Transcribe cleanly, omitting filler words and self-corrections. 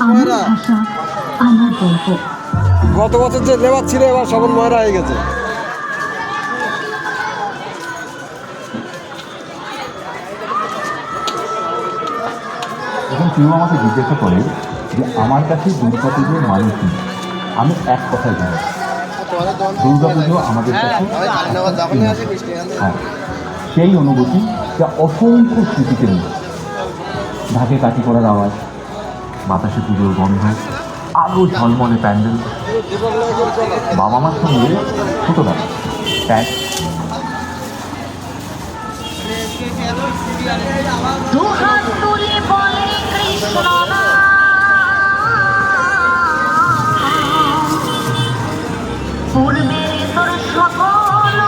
আমার ভাষা, আমার গল্প। গত বছর যে লেবার ছিল এবার স্বপন ময়রা হয়ে গেছে। এখন কেউ আমাকে জিজ্ঞাসা করে যে আমার কাছে দুর্গাপুজোর মানুষ নেই, আমি এক কথায় জানি দুর্গাপুজো আমাদের কাছে হ্যাঁ সেই অনুভূতি যা অসংখ্য স্মৃতিতে নেই। ঢাকে কাঠি করার আওয়াজ, বাতাসে পুজোর গন্ধ, আলো ঝলমলে প্যান্ডেল, বাবা মার সঙ্গে ছোটবেলা ট্যাগ। দুহাত তুলে বলে কৃষ্ণ নাম, পূর্বের তোর সকল